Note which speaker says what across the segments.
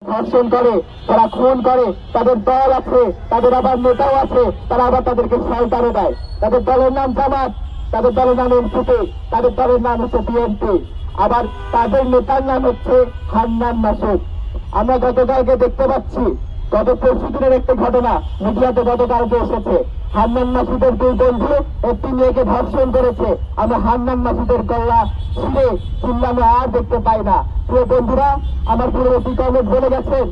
Speaker 1: ধর্ষণ করে, তারা খুন করে, তাদের দল আছে, তাদের আবার নেতাও আছে, তারা আবার তাদেরকে সরকারে দেয়। তাদের দলের নাম জামাত, তাদের দলের নাম এনসিপি, তাদের দলের নাম হচ্ছে বিএনপি, আবার তাদের নেতার নাম হচ্ছে হান্নান মাসুদ। আমরা গতকালকে দেখতে পাচ্ছি, গত পরশু দিনের একটি ঘটনা মিডিয়াতে গতকালকে এসেছে। হান্নান মাসুদের দুই বন্ধু একটি মেয়েকে ধর্ষণ করেছে। আমরা হান্নান মাসুদের গলা ছিঁড়ে চিল্লানো আর দেখতে পাই না। প্রিয় বন্ধুরা, আমার পূর্ববর্তী কর্মক বলে গেছেন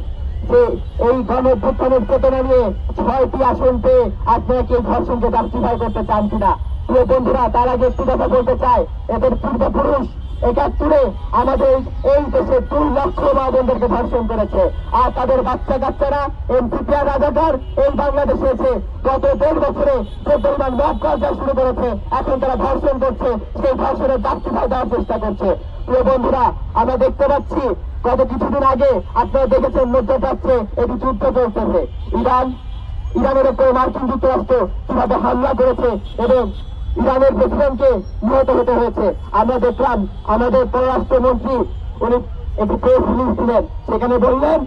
Speaker 1: যে এই গণঅভ্যুত্থানের চেতনা নিয়ে 6টি আসন পেয়ে আপনারা কি এই ধর্ষণকে জাস্টিফাই করতে চান কিনা? প্রিয় বন্ধুরা, তার আগে একটি কথা বলতে চাই, এদের পূর্বপুরুষ 71-এ আমাদের এই দেশে 2 লক্ষ মা বোনদেরকে ধর্ষণ করেছে। আর তাদের বাচ্চা কাচ্চারা এনসিপি আর রাজাকার এই বাংলাদেশে এসে গত 1.5 বছরে যে পরিমাণ মব করা শুরু করেছে, এখন তারা ধর্ষণ করছে, সেই ধর্ষণের জাস্টিফাই দেওয়ার চেষ্টা করছে। প্রিয় বন্ধুরা, আমরা দেখতে পাচ্ছি গত কিছুদিন আগে আপনারা দেখেছেন মধ্যপ্রাচ্যে একটি যুদ্ধ চলতেছে। ইরানের উপরে মার্কিন যুক্তরাষ্ট্র কিভাবে হামলা করেছে এবং ইরানের প্রেসিডেন্টকে নিহত হতে হয়েছে। আমরা দেখলাম আমাদের পররাষ্ট্রমন্ত্রী উনি একটি প্রেস রিলিজ দিলেন, সেখানে বললেন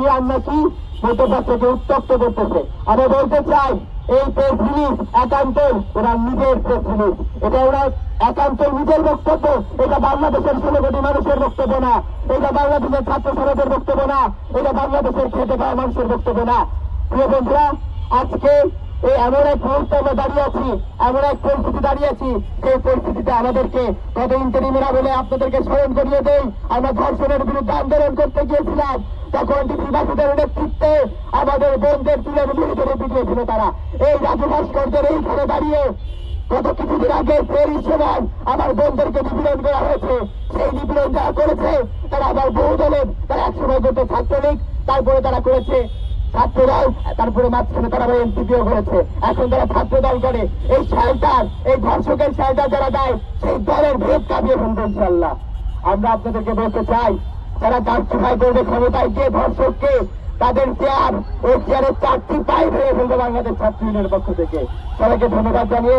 Speaker 1: ইরান নাকি মধ্যপ্রাচ্যকে উত্তপ্ত করতেছে। আমরা বলতে চাই এই প্রেস রিলিজ একান্তই ওরা নিজের প্রেস রিলিজ, এটা ওরা একান্তই নিজের বক্তব্য। এটা বাংলাদেশের 16 কোটি মানুষের বক্তব্য না, এটা বাংলাদেশের ছাত্র সমাজের বক্তব্য না, এটা বাংলাদেশের খেটে খাওয়া মানুষের বক্তব্য না। প্রিয় বন্ধুরা, আজকে এই এমন এক মুহূর্তে আমরা দাঁড়িয়ে আছি, এমন এক পরিস্থিতি দাঁড়িয়ে আছি, সেই পরিস্থিতিতে আমাদেরকে গত ইন্টারিমেরা বলে আপনাদেরকে স্মরণ করিয়ে দেই, আমরা ধর্ষণের বিরুদ্ধে আন্দোলন করতে গিয়েছিলাম, তখন ডিসি বাসুদের নেতৃত্বে আমাদের বোনদের তুলে ধরে পিটিয়েছিল তারা। এই রাজু ভাস্কর্যের এইখানে দাঁড়িয়ে গত কিছুদিন আগে ফেরি সময় আমার বোনদেরকে নিপীড়ন করা হয়েছে। সেই নিপীড়ন যারা করেছে তারা আবার বহু দলের, তারা একসময় করতে ছাত্রলীগ, তারপরে তারা করেছে ছাত্রদল, তারপরে মাঝখানে তারা এনসিপিও করেছে, এখন তারা ছাত্র দল করে। এই শেল্টার, এই ধর্ষকের শেল্টার যারা দেয়, সেই দলের ভেদ কাঁপিয়ে ফেলবে ইনশাল্লাহ। আমরা আপনাদেরকে বলতে চাই, যারা জাস্টিফাই করবে ক্ষমতায় যে ধর্ষককে, তাদের চেয়ার, ওই চেয়ারের 4টি পায়ে ভেঙে ফেলবে বাংলাদেশ ছাত্র ইউনিয়নের পক্ষ থেকে। সবাইকে ধন্যবাদ জানিয়ে